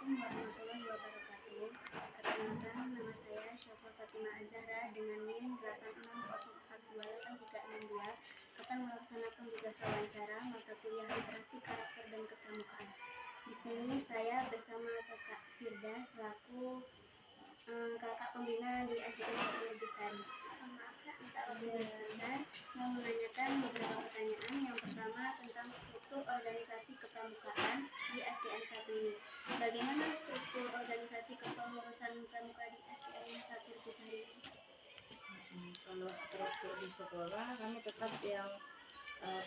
Assalamualaikum warahmatullahi wabarakatuh. Perkenalkan, nama saya Syafa Fatimah Azhara dengan NIM 8604286362 akan melaksanakan tugas wawancara mata kuliah literasi karakter dan kepramukaan. Di sini saya bersama Kakak Firda selaku kakak pembina di SDN 1 Negeri. Maaf Kak, minta waktunya sebentar. Mau menanyakan beberapa pertanyaan. Yang pertama tentang struktur organisasi kepramukaan di SDN 1 ini. Bagaimana struktur organisasi kepengurusan pramuka di SDN 1 Negeri ini? Kalau struktur di sekolah kami tetap yang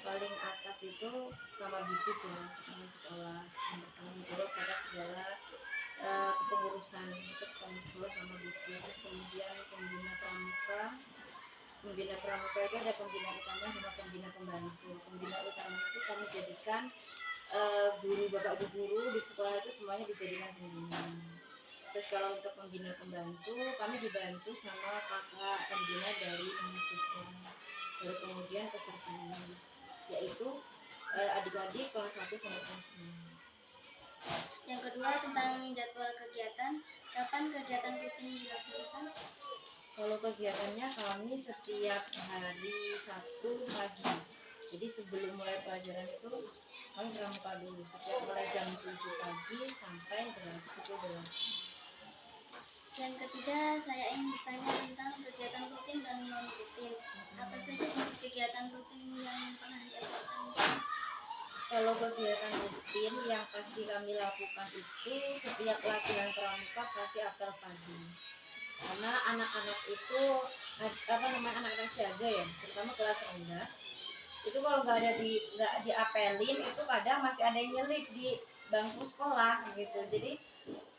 paling atas itu kamar bibis ya, kepala sekolah yang bertanggung jawab pada segala kepengurusan itu kepala sekolah kamar bibis. Terus kemudian pembina pramuka itu ada pembina utama sama pembina pembantu. Pembina utama itu kami jadikan guru, bapak ibu guru di sekolah itu semuanya dijadikan pembina. Terus kalau untuk pembina pembantu, kami dibantu sama kakak pembina dari mahasiswa. Baru kemudian pesertanya, yaitu adik-adik kelas 1 sampai kelas 6. Yang kedua tentang jadwal kegiatan. Kapan kegiatan rutin dilaksanakan? Kalau kegiatannya kami setiap hari Sabtu pagi. Jadi sebelum mulai pelajaran itu kami pramuka dulu. Setiap mulai jam 7 pagi sampai pukul 8. Yang ketiga, saya ingin bertanya tentang kegiatan rutin dan non rutin. Apa saja jenis kegiatan rutin yang pernah dilakukan? Kalau kegiatan rutin yang pasti kami lakukan itu setiap latihan pramuka pasti apel pagi. Karena anak-anak itu anak-anak siaga ya, terutama kelas rendah. Itu kalau nggak diapelin itu kadang masih ada yang nyelip di bangku sekolah gitu. Jadi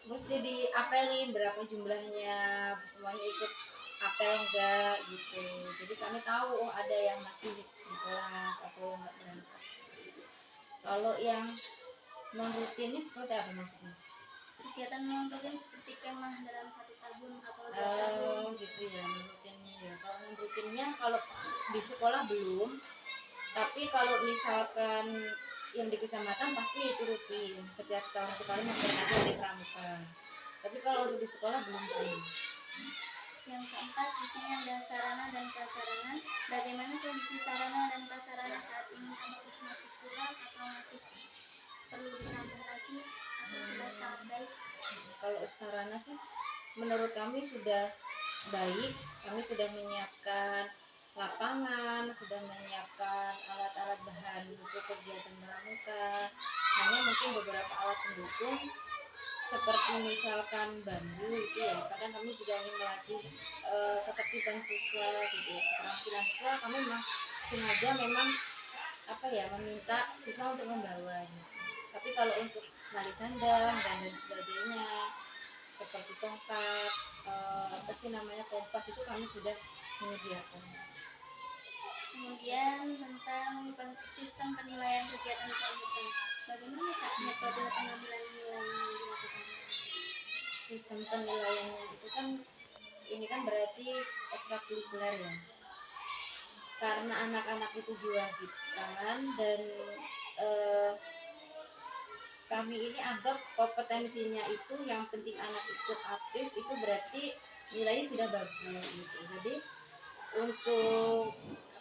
mesti diapelin berapa jumlahnya, semuanya ikut apel enggak gitu. Jadi kami tahu ada yang masih di kelas atau yang nggak berangkat. Kalau yang non rutin ini seperti apa maksudnya? Kegiatan non rutin seperti kemah dalam 1 tahun atau 2 tahun. Gitu ya, non rutinnya ya. Kalau non rutinnya kalau di sekolah belum, tapi kalau misalkan yang di kecamatan pasti itu rutin, setiap tahun sekali memperingati Hari Pramuka. Tapi kalau untuk di sekolah belum pernah. Yang keempat, di sini ada sarana dan prasarana. Bagaimana kondisi sarana dan prasarana saat ini? Apakah masih kurang atau masih perlu ditambah lagi atau sudah sangat baik? Kalau sarana sih menurut kami sudah baik. Kami sudah menyiapkan lapangan, sudah menyiapkan alat-alat bahan untuk kegiatan pramuka. Hanya mungkin beberapa alat pendukung seperti misalkan bambu itu ya. Kadang kami juga ingin melatih ketertiban siswa gitu ya. Keterampilan siswa kami memang sengaja meminta siswa untuk membawa gitu. Tapi kalau untuk nali sandang dan sebagainya seperti tongkat, kompas itu kami sudah menyediakan. Kemudian tentang sistem penilaian kegiatan pramuka. Bagaimana Kak metode pengambilan nilai yang dilakukan? Sistem penilaiannya itu kan ini kan berarti ekstrakurikuler ya. Karena anak-anak itu diwajibkan dan kami ini anggap kompetensinya itu yang penting anak ikut aktif itu berarti nilainya sudah bagus gitu. Jadi untuk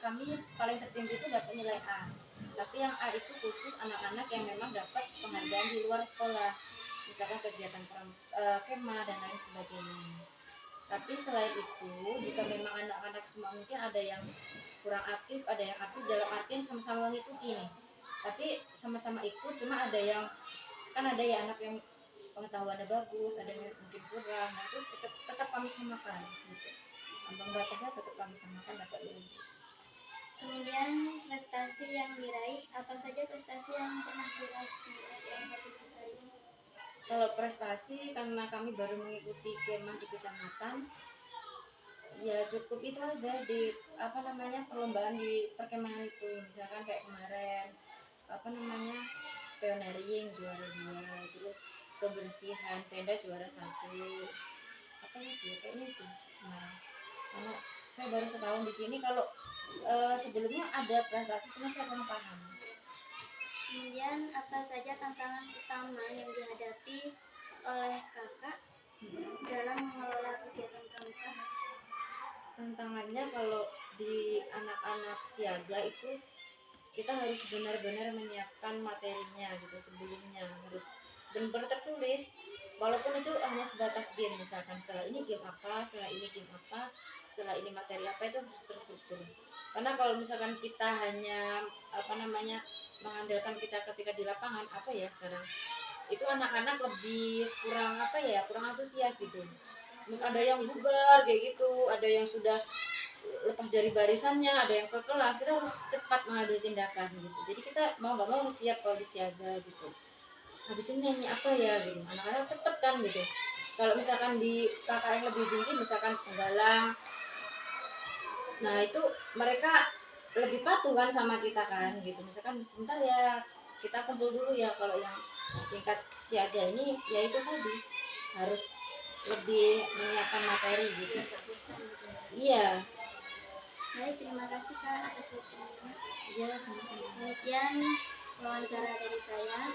kami paling tertinggi itu dapat nilai A. Tapi yang A itu khusus anak-anak yang memang dapat penghargaan di luar sekolah, misalkan kegiatan kemah dan lain sebagainya. Tapi selain itu, jika memang anak-anak semua mungkin ada yang kurang aktif, ada yang aktif dalam artian sama-sama mengikuti nih. Tapi sama-sama ikut, cuma ada yang ada ya anak yang pengetahuannya bagus, ada yang mungkin kurang. Nah itu tetap kami samakan gitu. Ambang batasnya tetap kami samakan dapat nilai. Kemudian prestasi yang diraih, apa saja prestasi yang pernah diraih di SDN 1 Besar ini? Kalau prestasi karena kami baru mengikuti kemah di kecamatan, ya cukup itu aja di perlombaan di perkemahan itu. Misalkan kayak kemarin pioneering juara 2, terus kebersihan tenda juara 1. Kayaknya itu kemarin. Karena saya baru setahun di sini, kalau sebelumnya ada prestasi cuma saya kurang paham. Kemudian apa saja tantangan utama yang dihadapi oleh kakak dalam mengelola kegiatan pramuka? Tantangannya kalau di anak-anak siaga itu kita harus benar-benar menyiapkan materinya gitu sebelumnya, harus benar-benar tertulis, walaupun itu hanya sebatas game, misalkan setelah ini game apa, setelah ini game apa, setelah ini materi apa, itu harus terstruktur. Karena kalau misalkan kita hanya apa namanya mengandalkan kita ketika di lapangan, apa ya sekarang itu anak-anak lebih kurang apa ya, kurang antusias gitu. Ada yang bubar kayak gitu, ada yang sudah lepas dari barisannya, ada yang ke kelas. Kita harus cepat mengambil tindakan gitu. Jadi kita mau nggak mau harus siap kalau disiaga gitu. Habis ini nyanyi apa ya gitu, anak-anak cepet kan gitu. Kalau misalkan di kakak yang lebih tinggi, misalkan penggalang, nah itu mereka lebih patuh kan sama kita kan gitu. Misalkan sebentar ya, kita kumpul dulu ya. Kalau yang tingkat siaga ini ya itu tadi harus lebih menyiapkan materi gitu. Biar gak bosan gitu ya. Iya. Baik, terima kasih Kak atas waktunya. Iya, sama-sama. Demikian wawancara dari saya.